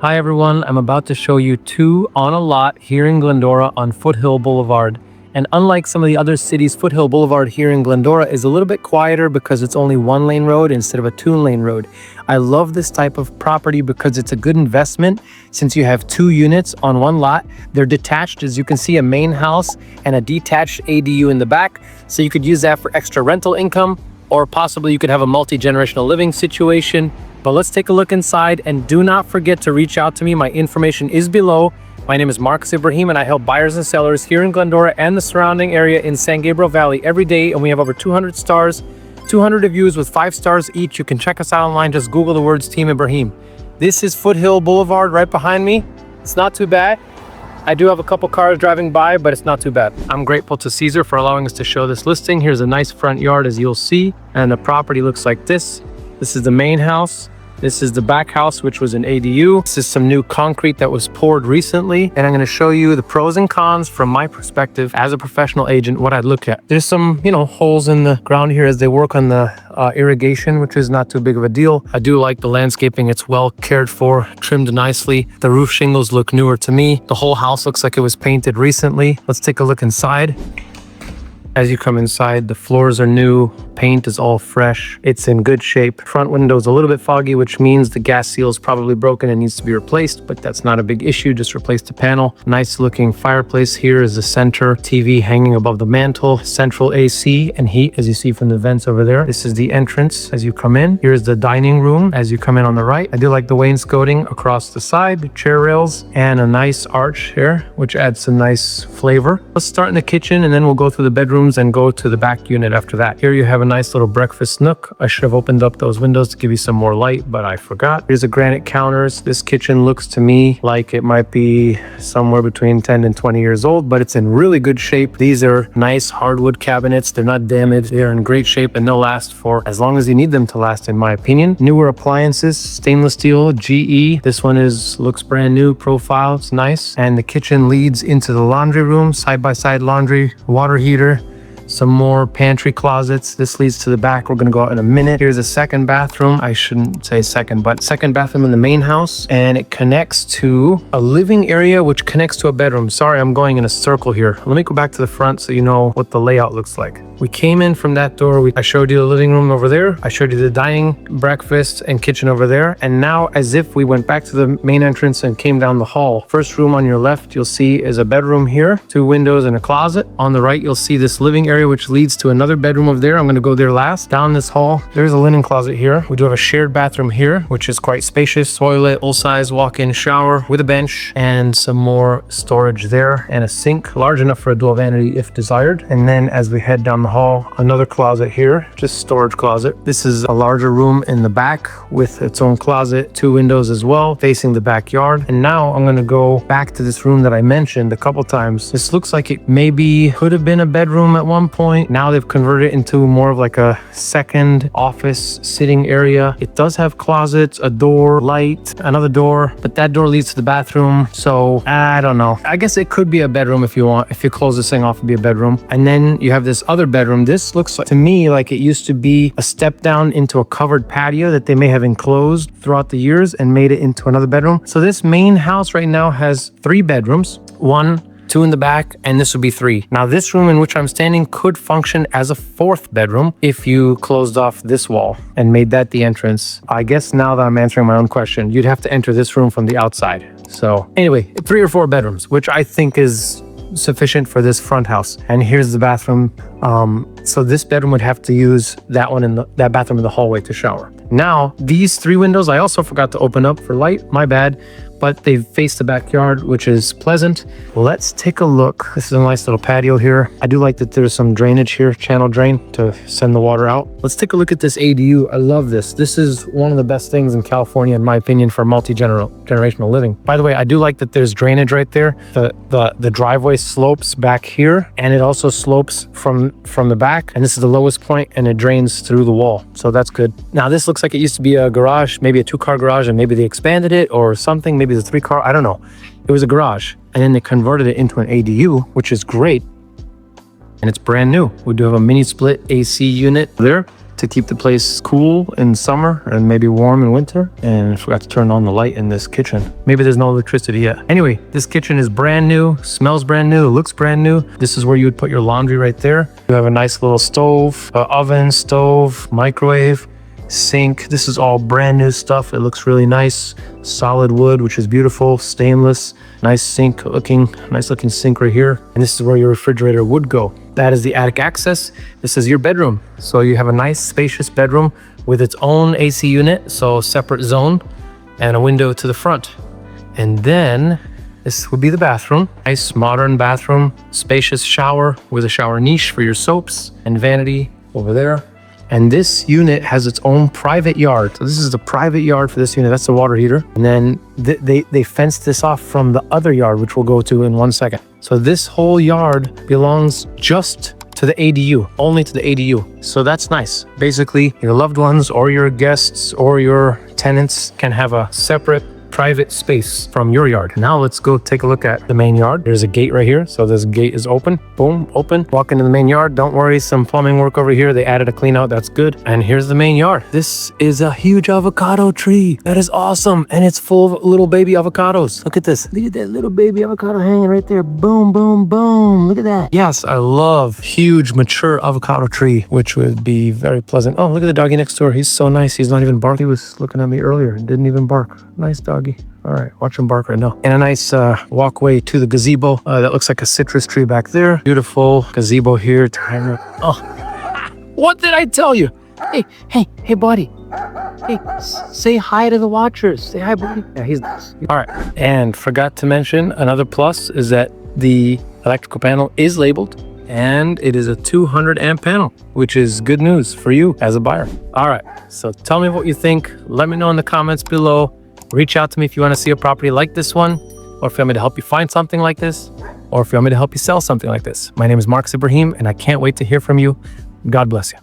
Hi everyone, I'm about to show you two on a lot here in Glendora on Foothill Boulevard. And unlike some of the other cities, Foothill Boulevard here in Glendora is a little bit quieter because it's only one lane road instead of a two lane road. I love this type of property because it's a good investment since you have two units on one lot. They're detached, as you can see, a main house and a detached ADU in the back. So you could use that for extra rental income, or possibly you could have a multi-generational living situation. But let's take a look inside, and do not forget to reach out to me. My information is below. My name is Marcus Ibrahim, and I help buyers and sellers here in Glendora and the surrounding area in San Gabriel Valley every day. And we have over 200 stars, 200 reviews with 5 stars each. You can check us out online. Just Google the words Team Ibrahim. This is Foothill Boulevard right behind me. It's not too bad. I do have a couple cars driving by, but it's not too bad. I'm grateful to Caesar for allowing us to show this listing. Here's a nice front yard, as you'll see, and the property looks like this. This is the main house. This is the back house, which was an ADU. This is some new concrete that was poured recently. And I'm going to show you the pros and cons from my perspective as a professional agent, what I'd look at. There's some, holes in the ground here as they work on the irrigation, which is not too big of a deal. I do like the landscaping. It's well cared for, trimmed nicely. The roof shingles look newer to me. The whole house looks like it was painted recently. Let's take a look inside. As you come inside, the floors are new, paint is all fresh, it's in good shape. Front window's a little bit foggy, which means the gas seal is probably broken and needs to be replaced, but that's not a big issue, just replace the panel. Nice looking fireplace. Here is the center TV hanging above the mantle, central AC and heat, as you see from the vents over there. This is the entrance as you come in. Here's the dining room as you come in on the right. I do like the wainscoting across the side, chair rails, and a nice arch here, which adds some nice flavor. Let's start in the kitchen and then we'll go through the bedrooms and go to the back unit after that. Here you have a nice little breakfast nook. I should have opened up those windows to give you some more light, but I forgot. Here's the granite counters. This kitchen looks to me like it might be somewhere between 10 and 20 years old, but it's in really good shape. These are nice hardwood cabinets. They're not damaged. They're in great shape and they'll last for as long as you need them to last, in my opinion. Newer appliances, stainless steel, GE. This one looks brand new, profile. It's nice. And the kitchen leads into the laundry room, side-by-side laundry, water heater. Some more pantry closets. This leads to the back. We're going to go out in a minute. Here's a second bathroom. I shouldn't say second, but second bathroom in the main house. And it connects to a living area, which connects to a bedroom. Sorry, I'm going in a circle here. Let me go back to the front so you know what the layout looks like. We came in from that door. I showed you the living room over there. I showed you the dining, breakfast, and kitchen over there. And now, as if we went back to the main entrance and came down the hall. First room on your left, you'll see is a bedroom here, 2 windows and a closet. On the right, you'll see this living area, which leads to another bedroom over there. I'm going to go there last. Down this hall, there's a linen closet here. We do have a shared bathroom here, which is quite spacious. Toilet, full-size walk-in shower with a bench and some more storage there, and a sink large enough for a dual vanity if desired. And then as we head down the hall, another closet here, just storage closet. This is a larger room in the back with its own closet, 2 windows as well, facing the backyard. And now I'm going to go back to this room that I mentioned a couple times. This looks like it maybe could have been a bedroom at one point. Now they've converted it into more of like a second office sitting area. It does have closets, a door, light, another door, but that door leads to the bathroom. So I don't know. I guess it could be a bedroom if you want. If you close this thing off, it'd be a bedroom. And then you have this other bedroom. This looks like, to me, like it used to be a step down into a covered patio that they may have enclosed throughout the years and made it into another bedroom. So this main house right now has 3 bedrooms, 1, 2 in the back, and this would be 3. Now this room in which I'm standing could function as a 4th bedroom if you closed off this wall and made that the entrance. I guess now that I'm answering my own question, you'd have to enter this room from the outside. So anyway, 3 or 4 bedrooms, which I think is sufficient for this front house. And here's the bathroom. So this bedroom would have to use that one in that bathroom in the hallway to shower. Now, these 3 windows, I also forgot to open up for light, my bad, but they face the backyard, which is pleasant. Let's take a look. This is a nice little patio here. I do like that there's some drainage here, channel drain to send the water out. Let's take a look at this ADU. I love this. This is one of the best things in California, in my opinion, for multi-generational living. By the way, I do like that there's drainage right there. The driveway slopes back here, and it also slopes from the back, and this is the lowest point, and it drains through the wall. So that's good. Now this looks like it used to be a garage, maybe a 2-car garage, and maybe they expanded it or something. Maybe it's a 3-car, I don't know. It was a garage, and then they converted it into an ADU, which is great. And it's brand new. We do have a mini split AC unit there. to keep the place cool in summer and maybe warm in winter. And I forgot to turn on the light in this kitchen. Maybe there's no electricity yet. Anyway, this kitchen is brand new, smells brand new, looks brand new. This is where you would put your laundry right there. You have a nice little stove, oven, stove, microwave, sink. This is all brand new stuff. It looks really nice. Solid wood, which is beautiful, stainless, nice looking sink right here. And this is where your refrigerator would go. That is the attic access. This is your bedroom. So you have a nice spacious bedroom with its own AC unit, so separate zone, and a window to the front. And then this would be the bathroom. Nice modern bathroom, spacious shower with a shower niche for your soaps and vanity over there. And this unit has its own private yard. So this is the private yard for this unit. That's the water heater. And then they fenced this off from the other yard, which we'll go to in 1 second. So this whole yard belongs just to the ADU, only to the ADU. So that's nice. Basically, your loved ones or your guests or your tenants can have a separate private space from your yard. Now let's go take a look at the main yard. There's a gate right here. So this gate is open. Boom, open. Walk into the main yard. Don't worry, some plumbing work over here. They added a clean out. That's good. And here's the main yard. This is a huge avocado tree. That is awesome. And it's full of little baby avocados. Look at this. Look at that little baby avocado hanging right there. Boom, boom, boom. Look at that. Yes, I love huge mature avocado tree, which would be very pleasant. Oh, look at the doggy next door. He's so nice. He's not even barking. He was looking at me earlier and didn't even bark. Nice doggy. All right, watch him bark right now. And a nice walkway to the gazebo. That looks like a citrus tree back there. Beautiful gazebo here. Oh, what did I tell you? Hey, buddy. Hey, say hi to the watchers. Say hi, buddy. Yeah, he's nice. All right, and forgot to mention another plus is that the electrical panel is labeled and it is a 200 amp panel, which is good news for you as a buyer. All right, so tell me what you think. Let me know in the comments below. Reach out to me if you want to see a property like this one, or if you want me to help you find something like this, or if you want me to help you sell something like this. My name is Mark Ibrahim, and I can't wait to hear from you. God bless you.